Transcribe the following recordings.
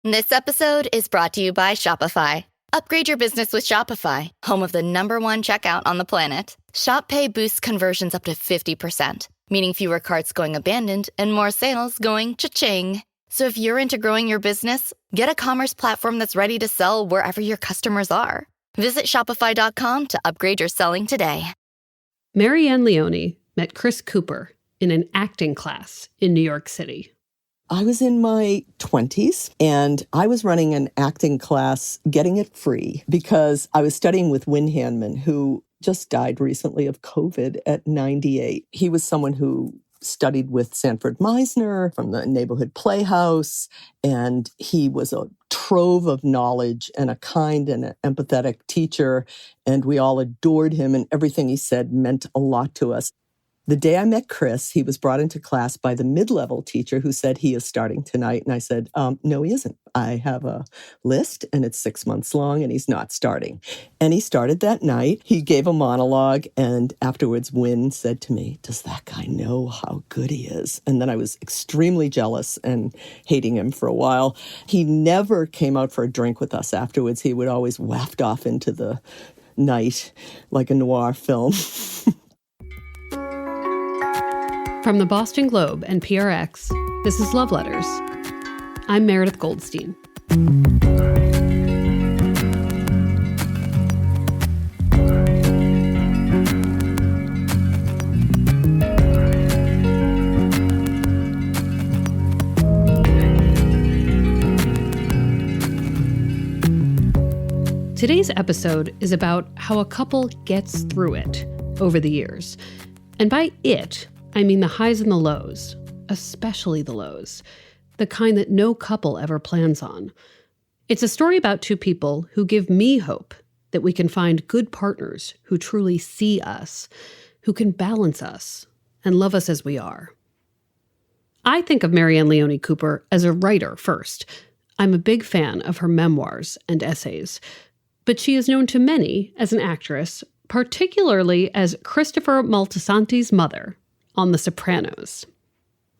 This episode is brought to you by Shopify. Upgrade your business with Shopify, home of the #1 checkout on the planet. Shop Pay boosts conversions up to 50%, meaning fewer carts going abandoned and more sales going cha-ching. So if you're into growing your business, get a commerce platform that's ready to sell wherever your customers are. Visit shopify.com to upgrade your selling today. Marianne Leone met Chris Cooper in an acting class in New York City. I was in my 20s and I was running an acting class, getting it free, because I was studying with Win Hanman, who just died recently of COVID at 98. He was someone who studied with Sanford Meisner from the Neighborhood Playhouse, and he was a trove of knowledge and a kind and an empathetic teacher, and we all adored him, and everything he said meant a lot to us. The day I met Chris, he was brought into class by the mid-level teacher who said he is starting tonight. And I said, no, he isn't. I have a list and it's 6 months long and he's not starting. And he started that night. He gave a monologue and afterwards Wynn said to me, does that guy know how good he is? And then I was extremely jealous and hating him for a while. He never came out for a drink with us afterwards. He would always waft off into the night like a noir film. From the Boston Globe and PRX, this is Love Letters. I'm Meredith Goldstein. Today's episode is about how a couple gets through it over the years. And by it, I mean the highs and the lows, especially the lows, the kind that no couple ever plans on. It's a story about two people who give me hope that we can find good partners who truly see us, who can balance us and love us as we are. I think of Marianne Leone Cooper as a writer first. I'm a big fan of her memoirs and essays, but she is known to many as an actress, particularly as Christopher Moltisanti's mother on The Sopranos.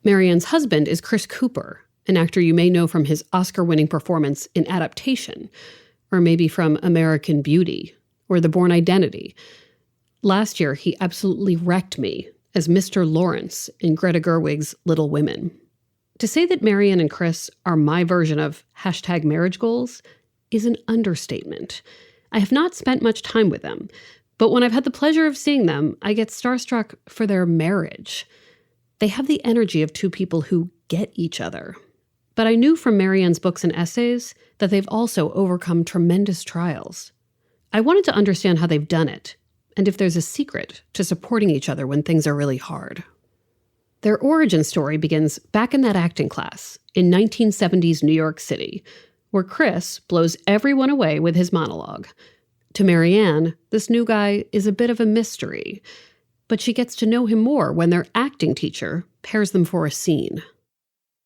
Marianne's husband is Chris Cooper, an actor you may know from his Oscar-winning performance in Adaptation, or maybe from American Beauty, or The Bourne Identity. Last year, he absolutely wrecked me as Mr. Lawrence in Greta Gerwig's Little Women. To say that Marianne and Chris are my version of #marriage goals is an understatement. I have not spent much time with them, but when I've had the pleasure of seeing them, I get starstruck for their marriage. They have the energy of two people who get each other. But I knew from Marianne's books and essays that they've also overcome tremendous trials. I wanted to understand how they've done it, and if there's a secret to supporting each other when things are really hard. Their origin story begins back in that acting class in 1970s New York City, where Chris blows everyone away with his monologue. To Marianne, this new guy is a bit of a mystery, but she gets to know him more when their acting teacher pairs them for a scene.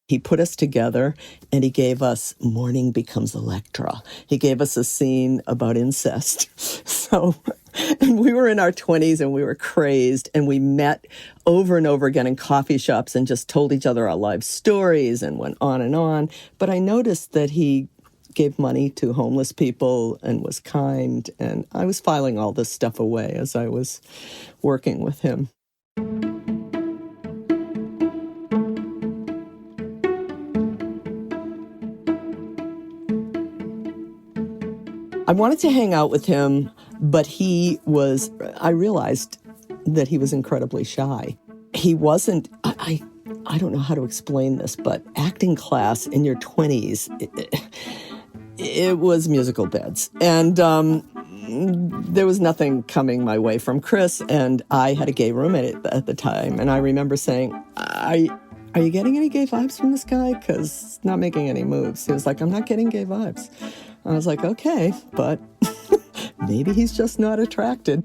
He put us together and he gave us Morning Becomes Electra. He gave us a scene about incest. And we were in our 20s and we were crazed and we met over and over again in coffee shops and just told each other our life stories and went on and on. But I noticed that he gave money to homeless people and was kind. And I was filing all this stuff away as I was working with him. I wanted to hang out with him, but I realized that he was incredibly shy. He wasn't, I don't know how to explain this, but acting class in your 20s, it was musical beds. And there was nothing coming my way from Chris, and I had a gay roommate at the time. And I remember saying, are you getting any gay vibes from this guy? Because he's not making any moves. He was like, I'm not getting gay vibes. I was like, okay, but maybe he's just not attracted.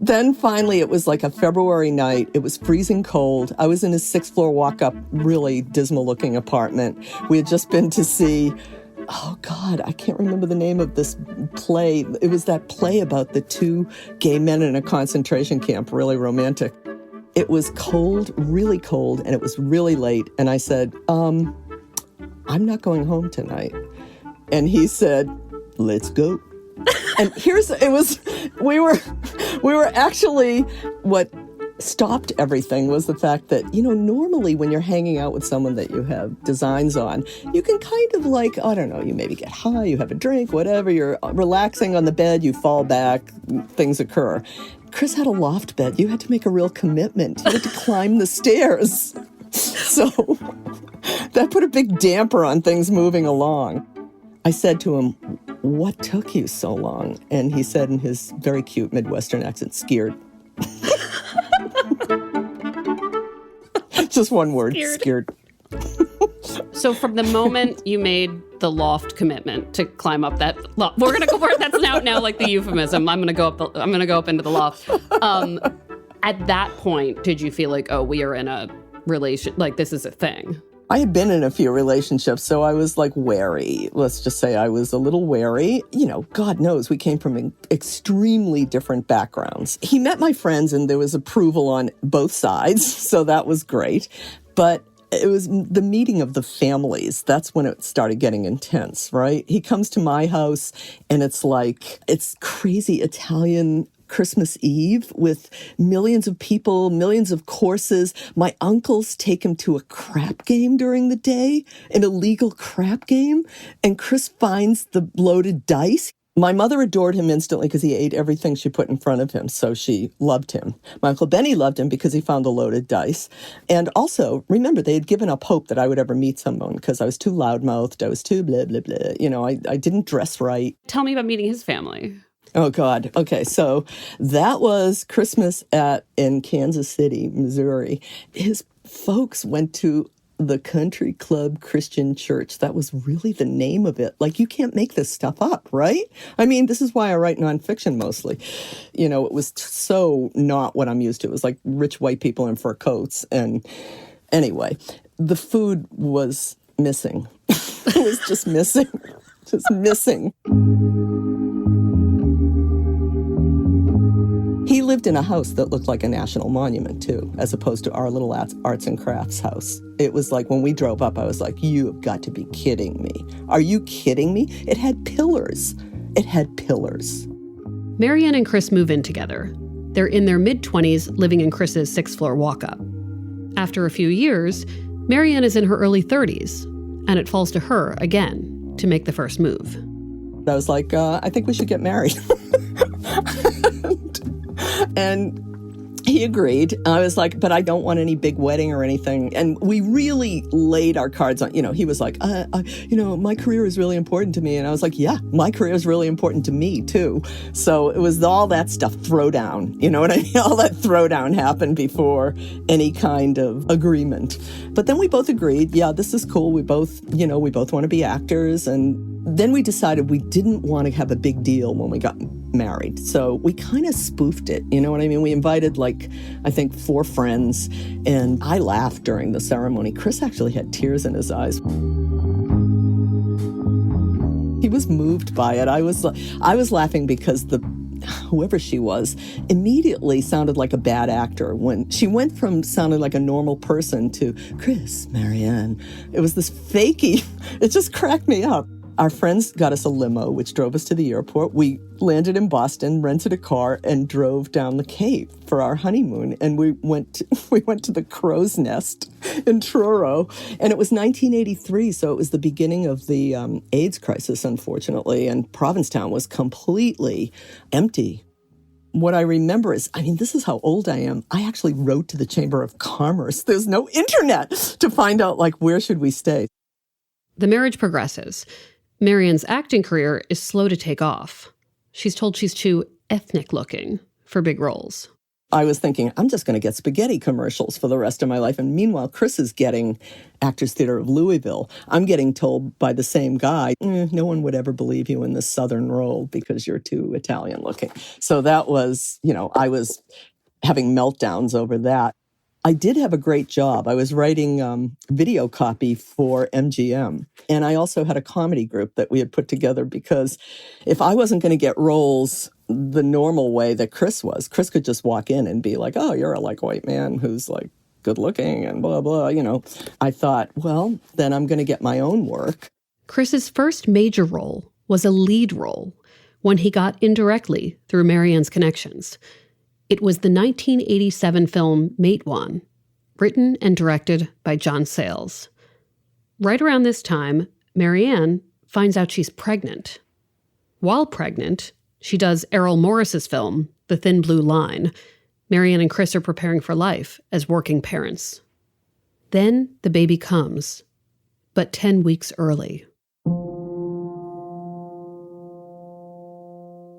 Then finally, it was like a February night. It was freezing cold. I was in his 6th floor walk-up, really dismal-looking apartment. We had just been to see, oh God, I can't remember the name of this play. It was that play about the two gay men in a concentration camp, really romantic. It was cold, really cold, and it was really late. And I said, I'm not going home tonight. And he said, let's go. And we were actually, what stopped everything was the fact that, normally when you're hanging out with someone that you have designs on, you can kind of like, I don't know, you maybe get high, you have a drink, whatever, you're relaxing on the bed, you fall back, things occur. Chris had a loft bed. You had to make a real commitment. You had to climb the stairs. So that put a big damper on things moving along. I said to him, what took you so long? And he said in his very cute Midwestern accent, scared. Just one word, scared. So from the moment you made the loft commitment to climb up that loft, we're gonna go. That's now like the euphemism. I'm gonna go up into the loft. At that point, did you feel like, oh, we are in a relation? Like this is a thing? I had been in a few relationships, so I was like wary. Let's just say I was a little wary. God knows we came from extremely different backgrounds. He met my friends and there was approval on both sides, so that was great. But it was the meeting of the families. That's when it started getting intense, right? He comes to my house and it's crazy Italian Christmas Eve with millions of people, millions of courses. My uncles take him to a crap game during the day, an illegal crap game, and Chris finds the loaded dice. My mother adored him instantly because he ate everything she put in front of him, so she loved him. My Uncle Benny loved him because he found the loaded dice. And also, remember, they had given up hope that I would ever meet someone because I was too loudmouthed, I was too blah, blah, blah. I didn't dress right. Tell me about meeting his family. Oh, God. Okay, so that was Christmas in Kansas City, Missouri. His folks went to the Country Club Christian Church. That was really the name of it. Like, you can't make this stuff up, right? I mean, this is why I write nonfiction mostly. It was so not what I'm used to. It was like rich white people in fur coats. And anyway, the food was missing. It was just missing. Just missing. He lived in a house that looked like a national monument, too, as opposed to our little arts and crafts house. It was like when we drove up, I was like, you have got to be kidding me. Are you kidding me? It had pillars. It had pillars. Marianne and Chris move in together. They're in their mid-20s, living in Chris's 6th-floor walk-up. After a few years, Marianne is in her early 30s, and it falls to her, again, to make the first move. I was like, I think we should get married. And he agreed. I was like, but I don't want any big wedding or anything. And we really laid our cards on, he was like, my career is really important to me. And I was like, yeah, my career is really important to me too. So it was all that stuff throwdown. You know what I mean? All that throwdown happened before any kind of agreement. But then we both agreed, yeah, this is cool. We both want to be actors. And then we decided we didn't want to have a big deal when we got married. So we kind of spoofed it. You know what I mean? We invited I think 4 friends, and I laughed during the ceremony. Chris actually had tears in his eyes. He was moved by it. I was laughing because whoever she was immediately sounded like a bad actor. When she went from sounding like a normal person to Chris, Marianne, it was this fakey. It just cracked me up. Our friends got us a limo, which drove us to the airport. We landed in Boston, rented a car, and drove down the Cape for our honeymoon. And we went to the Crow's Nest in Truro. And it was 1983, so it was the beginning of the AIDS crisis, unfortunately. And Provincetown was completely empty. What I remember is, this is how old I am. I actually wrote to the Chamber of Commerce. There's no internet to find out, where should we stay? The marriage progresses. Marianne's acting career is slow to take off. She's told she's too ethnic-looking for big roles. I was thinking, I'm just going to get spaghetti commercials for the rest of my life. And meanwhile, Chris is getting Actors Theater of Louisville. I'm getting told by the same guy, no one would ever believe you in this Southern role because you're too Italian-looking. So that was, I was having meltdowns over that. I did have a great job. I was writing video copy for MGM. And I also had a comedy group that we had put together because if I wasn't going to get roles the normal way that Chris was, Chris could just walk in and be like, oh, you're a white man who's good looking and blah, blah, I thought, well, then I'm going to get my own work. Chris's first major role was a lead role, one he got indirectly through Marianne's connections. It was the 1987 film Matewan, written and directed by John Sayles. Right around this time, Marianne finds out she's pregnant. While pregnant, she does Errol Morris's film, The Thin Blue Line. Marianne and Chris are preparing for life as working parents. Then the baby comes, but 10 weeks early.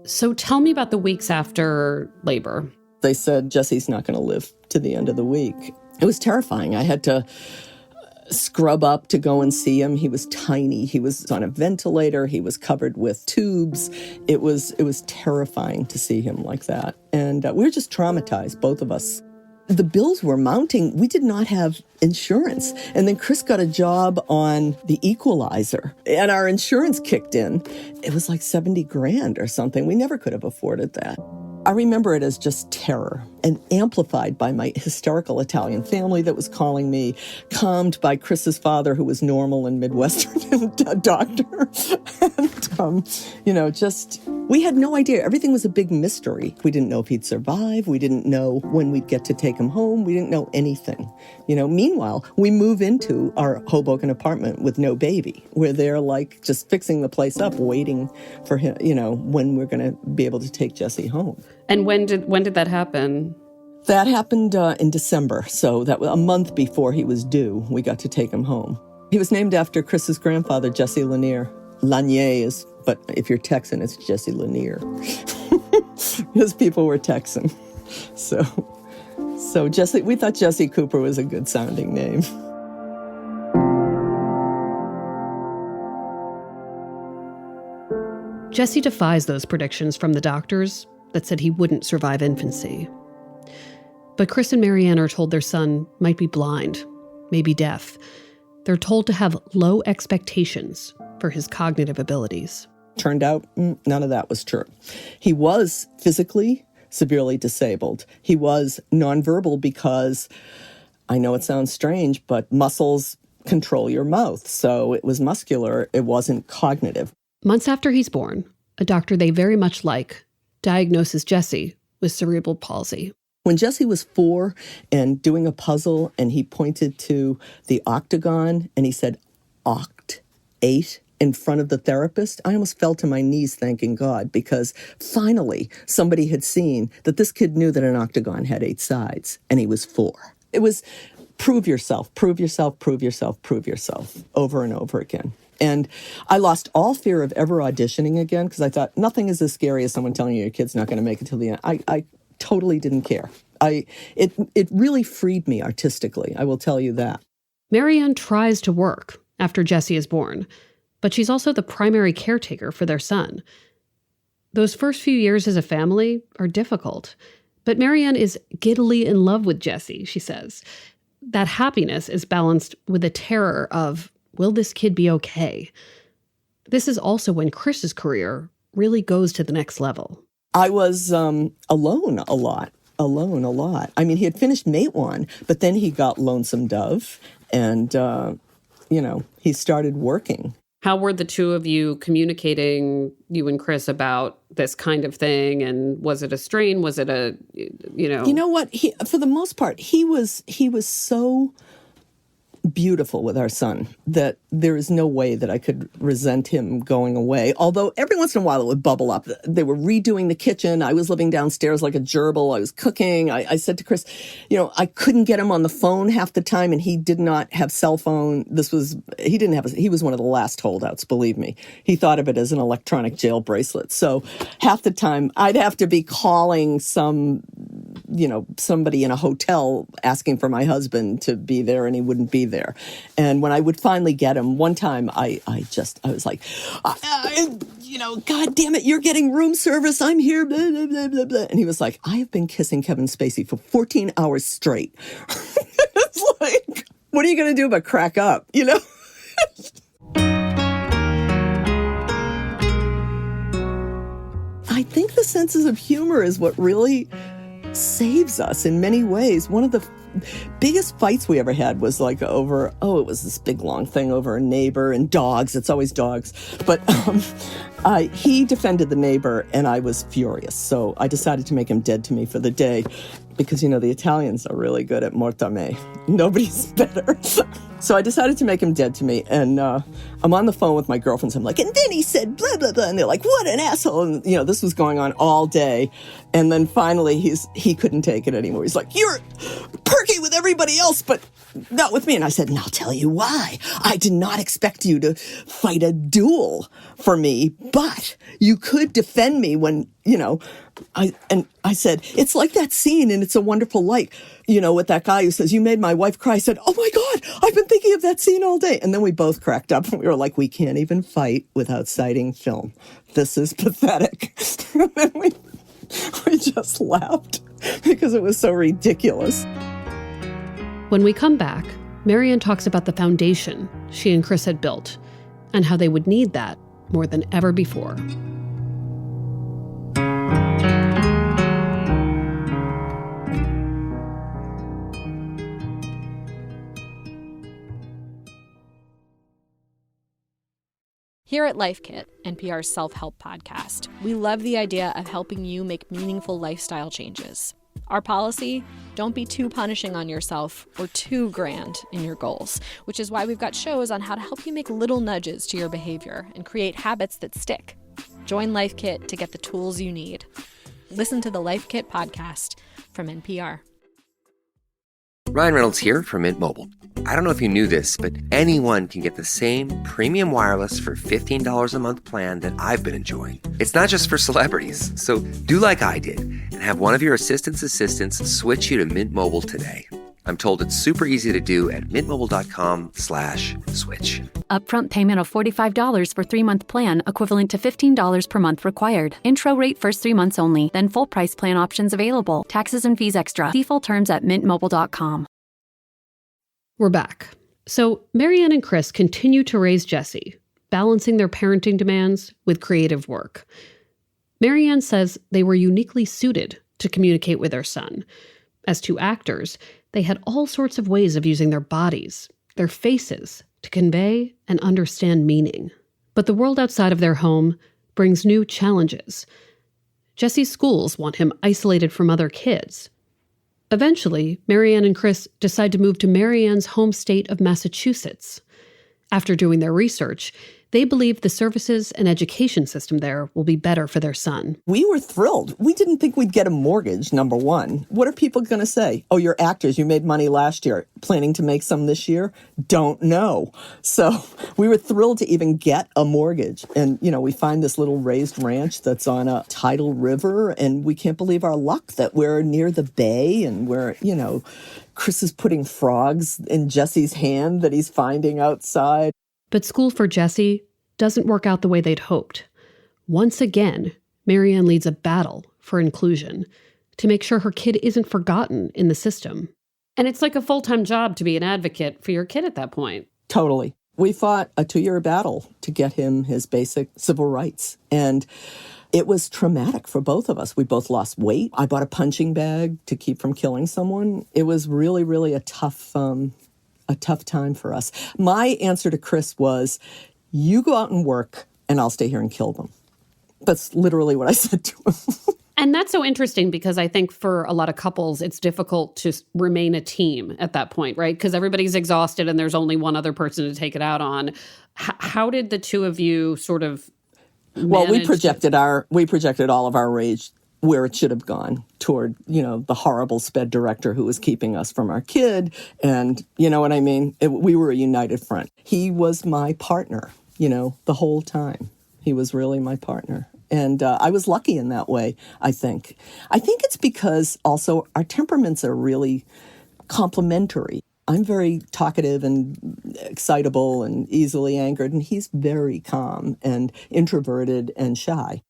So tell me about the weeks after labor. They said, Jesse's not going to live to the end of the week. It was terrifying. I had to scrub up to go and see him. He was tiny. He was on a ventilator. He was covered with tubes. It was terrifying to see him like that. And we were just traumatized, both of us. The bills were mounting. We did not have insurance. And then Chris got a job on the Equalizer, and our insurance kicked in. It was like $70,000 or something. We never could have afforded that. I remember it as just terror, and amplified by my hysterical Italian family that was calling me, calmed by Chris's father, who was normal and Midwestern doctor. And, we had no idea. Everything was a big mystery. We didn't know if he'd survive. We didn't know when we'd get to take him home. We didn't know anything. Meanwhile, we move into our Hoboken apartment with no baby. We're there like just fixing the place up, waiting for him, when we're going to be able to take Jesse home. And when did that happen? That happened in December, so that was a month before he was due. We got to take him home. He was named after Chris's grandfather, Jesse Lanier. Lanier is, but if you're Texan, it's Jesse Lanier. His people were Texan. So Jesse, we thought Jesse Cooper was a good sounding name. Jesse defies those predictions from the doctors that said he wouldn't survive infancy. But Chris and Marianne are told their son might be blind, maybe deaf. They're told to have low expectations for his cognitive abilities. Turned out none of that was true. He was physically severely disabled. He was nonverbal because, I know it sounds strange, but muscles control your mouth. So it was muscular. It wasn't cognitive. Months after he's born, a doctor they very much like diagnoses Jesse with cerebral palsy. When Jesse was 4 and doing a puzzle, and he pointed to the octagon and he said, "Oct, 8," in front of the therapist, I almost fell to my knees thanking God, because finally somebody had seen that this kid knew that an octagon had 8 sides, and he was 4. It was prove yourself, prove yourself, prove yourself, prove yourself, over and over again. And I lost all fear of ever auditioning again, because I thought nothing is as scary as someone telling you your kid's not going to make it till the end. I totally didn't care. It really freed me artistically, I will tell you that. Marianne tries to work after Jesse is born, but she's also the primary caretaker for their son. Those first few years as a family are difficult, but Marianne is giddily in love with Jesse, she says. That happiness is balanced with the terror of, will this kid be okay? This is also when Chris's career really goes to the next level. I was alone a lot. I mean, he had finished Matewan, but then he got Lonesome Dove, and, he started working. How were the two of you communicating, you and Chris, about this kind of thing? And was it a strain? Was it a, You know what? For the most part, he was so beautiful with our son that there is no way that I could resent him going away. Although every once in a while it would bubble up. They were redoing the kitchen. I was living downstairs like a gerbil. I was cooking. I said to Chris, I couldn't get him on the phone half the time, and he did not have cell phone. He was one of the last holdouts, believe me. He thought of it as an electronic jail bracelet. So half the time I'd have to be calling somebody in a hotel asking for my husband to be there, and he wouldn't be there. And when I would finally get him, one time I was like, God damn it, you're getting room service. I'm here, blah, blah, blah, blah, blah. And he was like, I have been kissing Kevin Spacey for 14 hours straight. It's like, what are you going to do but crack up, I think the senses of humor is what really saves us in many ways. One of the biggest fights we ever had was like over, it was this big long thing over a neighbor and dogs. It's always dogs. But he defended the neighbor and I was furious. So I decided to make him dead to me for the day because, the Italians are really good at mortame. Nobody's better. So I decided to make him dead to me. And I'm on the phone with my girlfriends. I'm like, and then he said blah, blah, blah. And they're like, what an asshole. And, this was going on all day. And then finally he couldn't take it anymore. He's like, you're perky with everybody else, but not with me. And I said, and I'll tell you why. I did not expect you to fight a duel for me, but you could defend me when, I said, it's like that scene in It's a Wonderful Life, with that guy who says, you made my wife cry. I said, oh my God, I've been thinking of that scene all day. And then we both cracked up and we were like, we can't even fight without citing film. This is pathetic. And then we just laughed because it was so ridiculous. When we come back, Marianne talks about the foundation she and Chris had built and how they would need that more than ever before. Here at Life Kit, NPR's self-help podcast, we love the idea of helping you make meaningful lifestyle changes. Our policy, don't be too punishing on yourself or too grand in your goals, which is why we've got shows on how to help you make little nudges to your behavior and create habits that stick. Join Life Kit to get the tools you need. Listen to the Life Kit podcast from NPR. Ryan Reynolds here from Mint Mobile. I don't know if you knew this, but anyone can get the same premium wireless for $15 a month plan that I've been enjoying. It's not just for celebrities. So do like I did and have one of your assistant's assistants switch you to Mint Mobile today. I'm told it's super easy to do at mintmobile.com/switch. Upfront payment of $45 for 3-month plan, equivalent to $15 per month required. Intro rate first 3 months only, then full price plan options available. Taxes and fees extra. See full terms at mintmobile.com. We're back. So Marianne and Chris continue to raise Jesse, balancing their parenting demands with creative work. Marianne says they were uniquely suited to communicate with their son. As two actors, they had all sorts of ways of using their bodies, their faces, to convey and understand meaning. But the world outside of their home brings new challenges. Jesse's schools want him isolated from other kids. Eventually, Marianne and Chris decide to move to Marianne's home state of Massachusetts. After doing their research, they believe the services and education system there will be better for their son. We were thrilled. We didn't think we'd get a mortgage, number one. What are people going to say? Oh, you're actors. You made money last year. Planning to make some this year? Don't know. So we were thrilled to even get a mortgage. And, we find this little raised ranch that's on a tidal river, and we can't believe our luck that we're near the bay and we're, Chris is putting frogs in Jesse's hand that he's finding outside. But school for Jesse doesn't work out the way they'd hoped. Once again, Marianne leads a battle for inclusion to make sure her kid isn't forgotten in the system. And it's like a full-time job to be an advocate for your kid at that point. Totally. We fought a 2-year battle to get him his basic civil rights. And it was traumatic for both of us. We both lost weight. I bought a punching bag to keep from killing someone. It was really, really a tough time for us. My answer to Chris was, you go out and work and I'll stay here and kill them. That's literally what I said to him. And that's so interesting because I think for a lot of couples, it's difficult to remain a team at that point, right? Because everybody's exhausted and there's only one other person to take it out on. How did the two of you sort of manage? Well, we projected all of our rage where it should have gone toward, the horrible sped director who was keeping us from our kid. And you know what I mean? We were a united front. He was my partner, the whole time. He was really my partner. And I was lucky in that way, I think. I think it's because also our temperaments are really complementary. I'm very talkative and excitable and easily angered, and he's very calm and introverted and shy.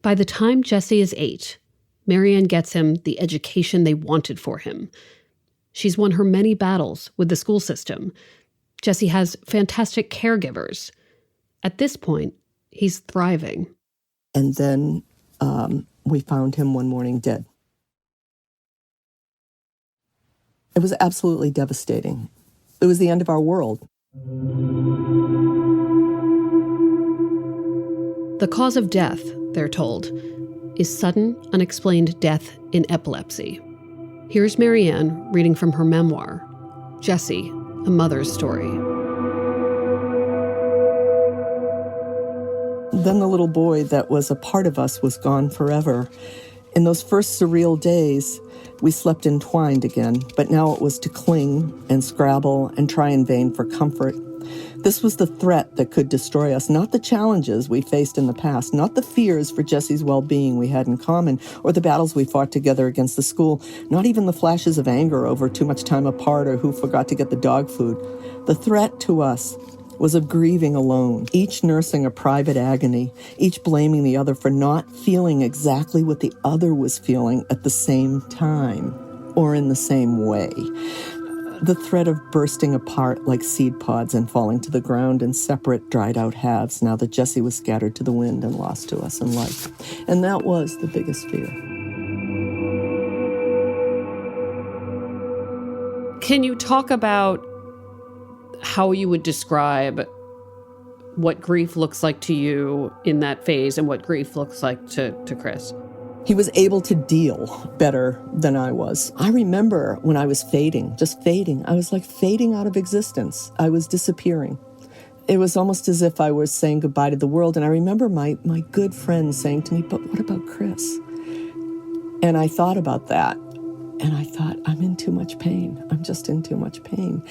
By the time Jesse is 8, Marianne gets him the education they wanted for him. She's won her many battles with the school system. Jesse has fantastic caregivers. At this point, he's thriving. And then we found him one morning dead. It was absolutely devastating. It was the end of our world. The cause of death, they're told, is sudden, unexplained death in epilepsy. Here's Marianne reading from her memoir, Jessie, A Mother's Story. Then the little boy that was a part of us was gone forever. In those first surreal days, we slept entwined again, but now it was to cling and scrabble and try in vain for comfort. This was the threat that could destroy us, not the challenges we faced in the past, not the fears for Jessie's well-being we had in common, or the battles we fought together against the school, not even the flashes of anger over too much time apart or who forgot to get the dog food. The threat to us was of grieving alone, each nursing a private agony, each blaming the other for not feeling exactly what the other was feeling at the same time or in the same way. The threat of bursting apart like seed pods and falling to the ground in separate, dried-out halves now that Jessie was scattered to the wind and lost to us in life. And that was the biggest fear. Can you talk about how you would describe what grief looks like to you in that phase and what grief looks like to Chris? He was able to deal better than I was. I remember when I was just fading. I was like fading out of existence. I was disappearing. It was almost as if I was saying goodbye to the world. And I remember my good friend saying to me, "But what about Chris?" And I thought about that. And I thought, I'm in too much pain. I'm just in too much pain.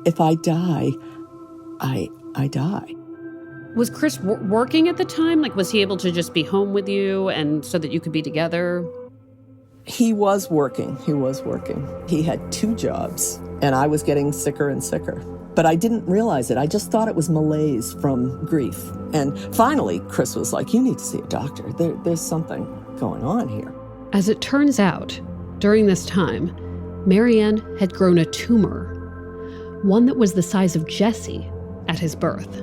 If I die, I die. Was Chris working at the time? Like, was he able to just be home with you and so that you could be together? He was working. He had 2 jobs, and I was getting sicker and sicker. But I didn't realize it. I just thought it was malaise from grief. And finally, Chris was like, "You need to see a doctor. There's something going on here." As it turns out, during this time, Marianne had grown a tumor, one that was the size of Jessie at his birth.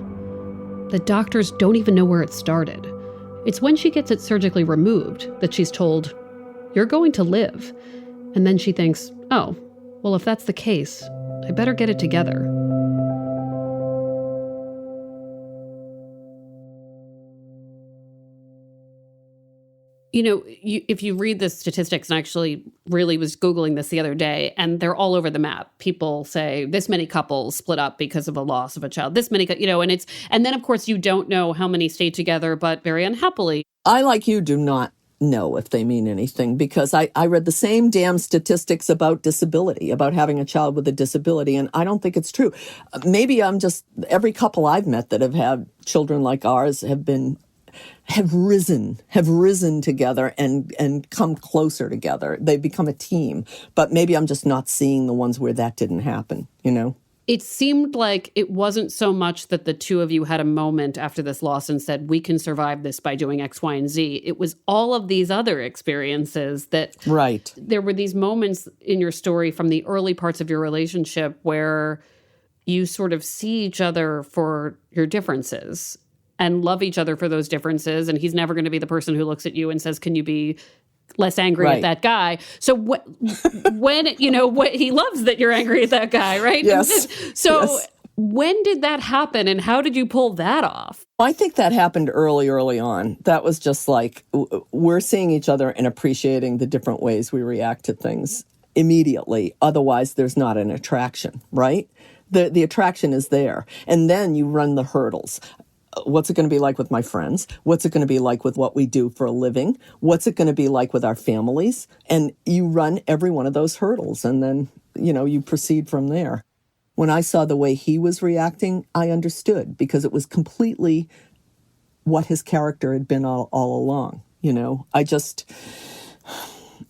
The doctors don't even know where it started. It's when she gets it surgically removed that she's told, "You're going to live." And then she thinks, "Oh, well, if that's the case, I better get it together." You know, if you read the statistics, and I actually really was Googling this the other day, and they're all over the map. People say this many couples split up because of a loss of a child, this many, and then of course you don't know how many stayed together, but very unhappily. I, like you, do not know if they mean anything, because I read the same damn statistics about disability, about having a child with a disability, and I don't think it's true. Maybe every couple I've met that have had children like ours have risen together and come closer together. They've become a team. But maybe I'm just not seeing the ones where that didn't happen, It seemed like it wasn't so much that the two of you had a moment after this loss and said, "We can survive this by doing X, Y, and Z." It was all of these other experiences that... Right. There were these moments in your story from the early parts of your relationship where you sort of see each other for your differences and love each other for those differences. And he's never going to be the person who looks at you and says, "Can you be less angry at that guy?" So when he loves that you're angry at that guy, right? Yes. So yes. When did that happen, and how did you pull that off? I think that happened early on. That was just like, we're seeing each other and appreciating the different ways we react to things immediately. Otherwise, there's not an attraction, right? The attraction is there. And then you run the hurdles. What's it going to be like with my friends? What's it going to be like with what we do for a living? What's it going to be like with our families? And you run every one of those hurdles, and then, you proceed from there. When I saw the way he was reacting, I understood, because it was completely what his character had been all along.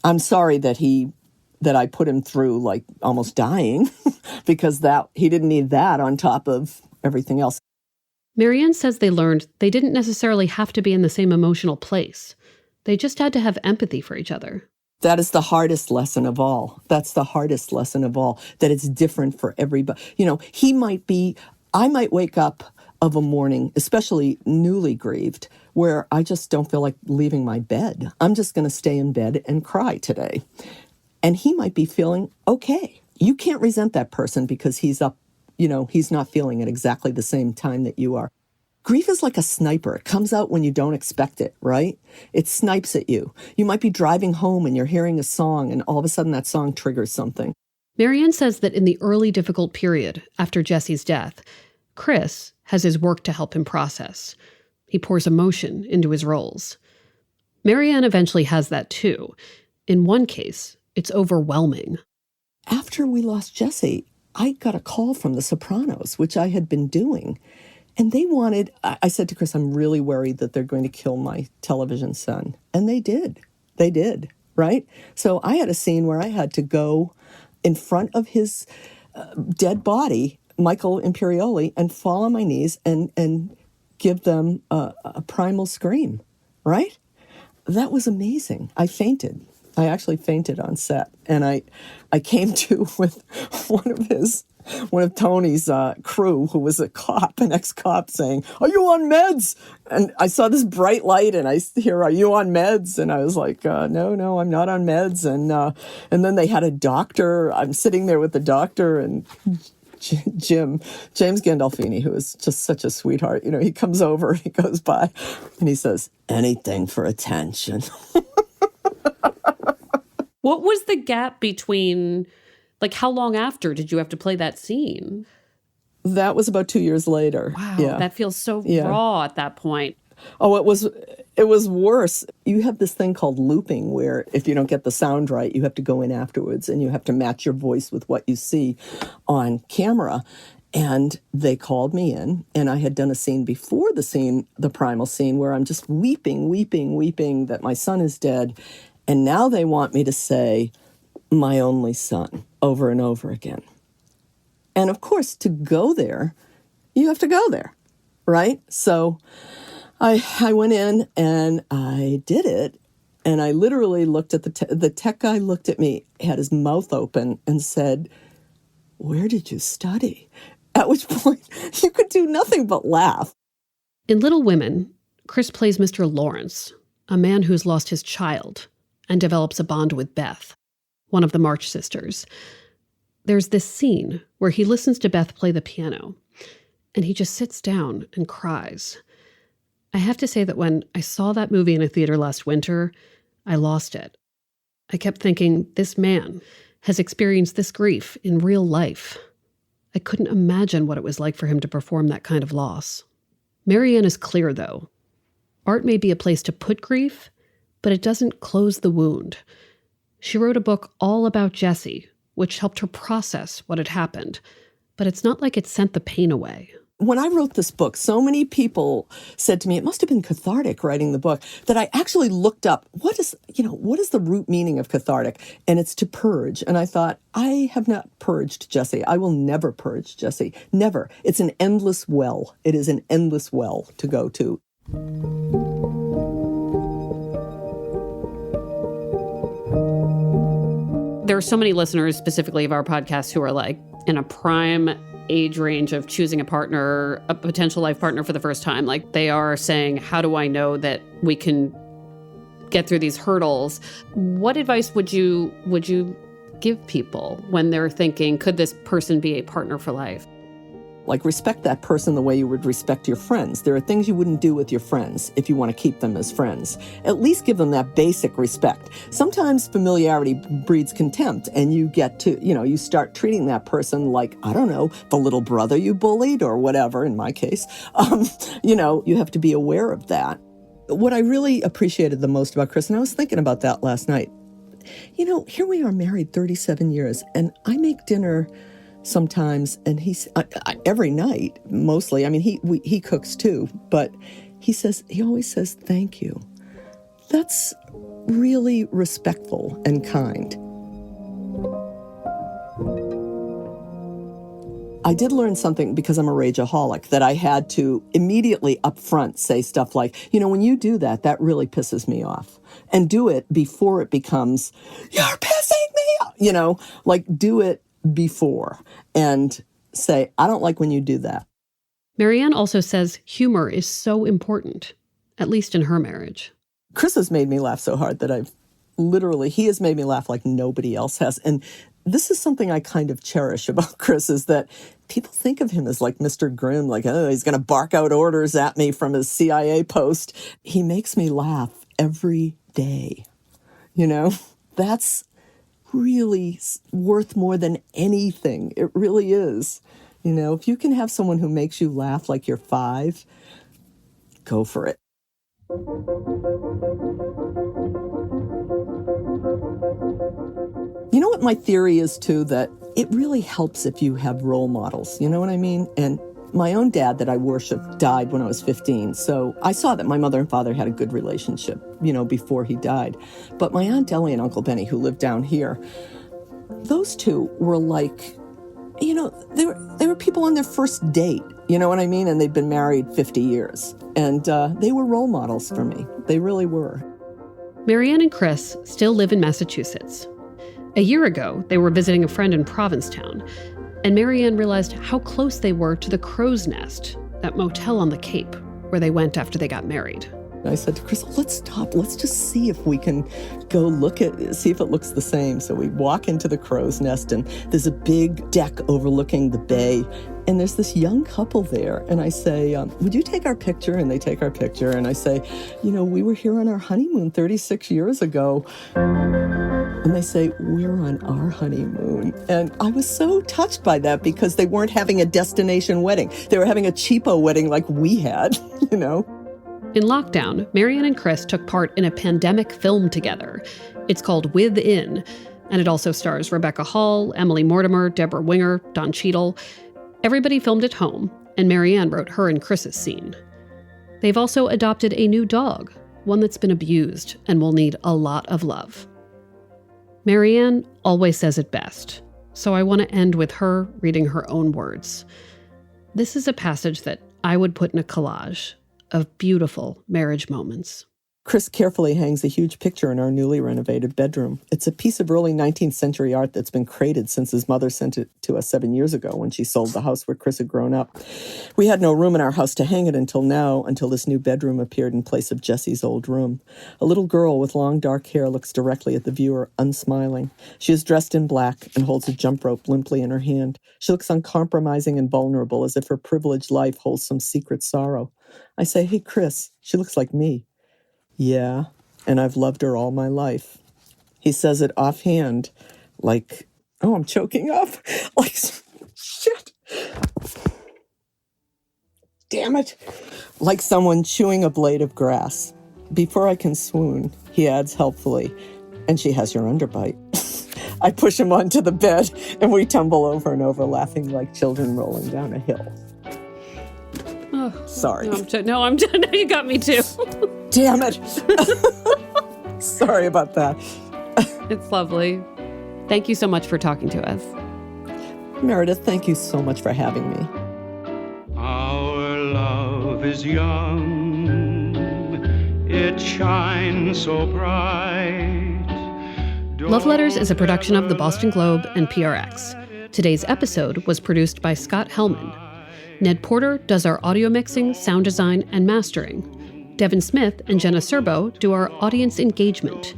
I'm sorry that I put him through like almost dying because he didn't need that on top of everything else. Marianne says they learned they didn't necessarily have to be in the same emotional place. They just had to have empathy for each other. That is the hardest lesson of all. That's the hardest lesson of all, that it's different for everybody. I might wake up of a morning, especially newly grieved, where I just don't feel like leaving my bed. I'm just going to stay in bed and cry today. And he might be feeling okay you can't resent that person because he's up, he's not feeling at exactly the same time that you are. Grief is like a sniper. It comes out when you don't expect it, right? It snipes at you. You might be driving home and you're hearing a song and all of a sudden that song triggers something. Marianne says that in the early difficult period after Jesse's death, Chris has his work to help him process. He pours emotion into his roles. Marianne eventually has that too. In one case, it's overwhelming. After we lost Jesse, I got a call from The Sopranos, which I had been doing. And they wanted, I said to Chris, I'm really worried that they're going to kill my television son. And they did. They did, right? So I had a scene where I had to go in front of his dead body, Michael Imperioli, and fall on my knees and give them a primal scream, right? That was amazing. I fainted. I actually fainted on set. And I came to with one of Tony's crew, who was a cop, an ex-cop, saying, "Are you on meds?" And I saw this bright light and I hear, "Are you on meds?" And I was like, no, I'm not on meds. And then they had a doctor. I'm sitting there with the doctor and James Gandolfini, who is just such a sweetheart. He comes over, he goes by and he says, "Anything for attention." What was the gap between, how long after did you have to play that scene? That was about 2 years later. Wow, yeah. That feels so raw at that point. Oh, it was worse. You have this thing called looping where if you don't get the sound right, you have to go in afterwards and you have to match your voice with what you see on camera. And they called me in, and I had done a scene before the primal scene, where I'm just weeping that my son is dead. And now they want me to say, "My only son," over and over again. And of course, to go there, you have to go there, right? So I went in and I did it. And I literally looked at the tech guy looked at me, had his mouth open and said, "Where did you study?" At which point you could do nothing but laugh. In Little Women, Chris plays Mr. Lawrence, a man who's lost his child and develops a bond with Beth, one of the March sisters. There's this scene where he listens to Beth play the piano, and he just sits down and cries. I have to say that when I saw that movie in a theater last winter, I lost it. I kept thinking, this man has experienced this grief in real life. I couldn't imagine what it was like for him to perform that kind of loss. Marianne is clear, though. Art may be a place to put grief, but it doesn't close the wound. She wrote a book all about Jesse, which helped her process what had happened, but it's not like it sent the pain away. When I wrote this book, so many people said to me, it must have been cathartic writing the book, that I actually looked up, what is the root meaning of cathartic? And it's to purge. And I thought, I have not purged Jesse. I will never purge Jesse. Never. It's an endless well. It is an endless well to go to. There are so many listeners, specifically of our podcast, who are in a prime age range of choosing a partner, a potential life partner for the first time. They are saying, how do I know that we can get through these hurdles? What advice would you give people when they're thinking, could this person be a partner for life? Respect that person the way you would respect your friends. There are things you wouldn't do with your friends if you want to keep them as friends. At least give them that basic respect. Sometimes familiarity breeds contempt, and you get to, you start treating that person like, I don't know, the little brother you bullied or whatever, in my case. You have to be aware of that. What I really appreciated the most about Chris, and I was thinking about that last night, here we are married 37 years, and I make dinner sometimes, and he's every night, mostly. I mean, he cooks too, but he always says thank you. That's really respectful and kind. I did learn something because I'm a rageaholic, that I had to immediately up front say stuff like, when you do that, that really pisses me off. And do it before it becomes, you're pissing me off. Do it before and say, I don't like when you do that. Marianne also says humor is so important, at least in her marriage. Chris has made me laugh so hard that he has made me laugh like nobody else has. And this is something I kind of cherish about Chris, is that people think of him as like Mr. Grim, like, oh, he's going to bark out orders at me from his CIA post. He makes me laugh every day. You know, that's really worth more than anything. It really is. You know, if you can have someone who makes you laugh like you're 5, go for it. You know what my theory is, too, that it really helps if you have role models. You know what I mean? And my own dad that I worshiped died when I was 15. So I saw that my mother and father had a good relationship, you know, before he died. But my Aunt Ellie and Uncle Benny, who lived down here, those two were like, you know, they were people on their first date. You know what I mean? And they've been married 50 years. And they were role models for me. They really were. Marianne and Chris still live in Massachusetts. A year ago, they were visiting a friend in Provincetown, and Marianne realized how close they were to the Crow's Nest, that motel on the Cape, where they went after they got married. I said to Chris, let's stop. Let's just see if we can go see if it looks the same. So we walk into the Crow's Nest, and there's a big deck overlooking the bay. And there's this young couple there. And I say, would you take our picture? And they take our picture. And I say, you know, we were here on our honeymoon 36 years ago. And they say, we're on our honeymoon. And I was so touched by that, because they weren't having a destination wedding. They were having a cheapo wedding like we had, you know. In lockdown, Marianne and Chris took part in a pandemic film together. It's called Within, and it also stars Rebecca Hall, Emily Mortimer, Deborah Winger, Don Cheadle. Everybody filmed at home, and Marianne wrote her and Chris's scene. They've also adopted a new dog, one that's been abused and will need a lot of love. Marianne always says it best, so I want to end with her reading her own words. This is a passage that I would put in a collage of beautiful marriage moments. Chris carefully hangs a huge picture in our newly renovated bedroom. It's a piece of early 19th century art that's been crated since his mother sent it to us 7 years ago when she sold the house where Chris had grown up. We had no room in our house to hang it until this new bedroom appeared in place of Jessie's old room. A little girl with long dark hair looks directly at the viewer, unsmiling. She is dressed in black and holds a jump rope limply in her hand. She looks uncompromising and vulnerable, as if her privileged life holds some secret sorrow. I say, hey, Chris, she looks like me. Yeah, and I've loved her all my life. He says it offhand, like, oh, I'm choking up. Like, shit. Damn it. Like someone chewing a blade of grass. Before I can swoon, he adds helpfully, and she has your underbite. I push him onto the bed, and we tumble over and over, laughing like children rolling down a hill. Oh, sorry. No, I'm done. You got me too. Damn it. Sorry about that. It's lovely. Thank you so much for talking to us. Meredith, thank you so much for having me. Our love is young. It shines so bright. Love Letters is a production of the Boston Globe and PRX. Today's episode was produced by Scott Hellman. Ned Porter does our audio mixing, sound design, and mastering. Devin Smith and Jenna Serbo do our audience engagement.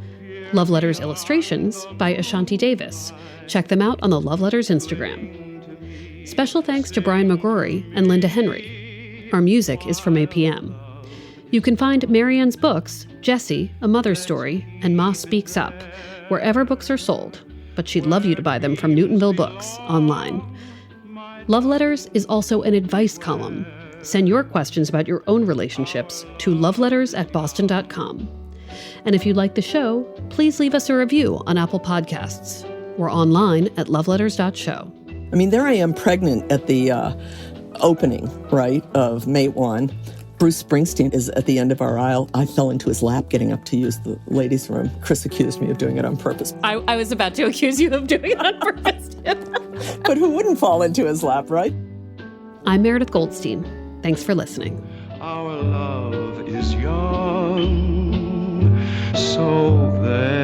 Love Letters illustrations by Ashanti Davis. Check them out on the Love Letters Instagram. Special thanks to Brian McGrory and Linda Henry. Our music is from APM. You can find Marianne's books, Jessie, A Mother's Story, and Ma Speaks Up, wherever books are sold, but she'd love you to buy them from Newtonville Books online. Love Letters is also an advice column. Send your questions about your own relationships to loveletters@boston.com. And if you like the show, please leave us a review on Apple Podcasts. We're online at loveletters.show. I mean, there I am pregnant at the opening, right, of Mate 1. Bruce Springsteen is at the end of our aisle. I fell into his lap getting up to use the ladies' room. Chris accused me of doing it on purpose. I was about to accuse you of doing it on purpose. But who wouldn't fall into his lap, right? I'm Meredith Goldstein. Thanks for listening. Our love is young, so very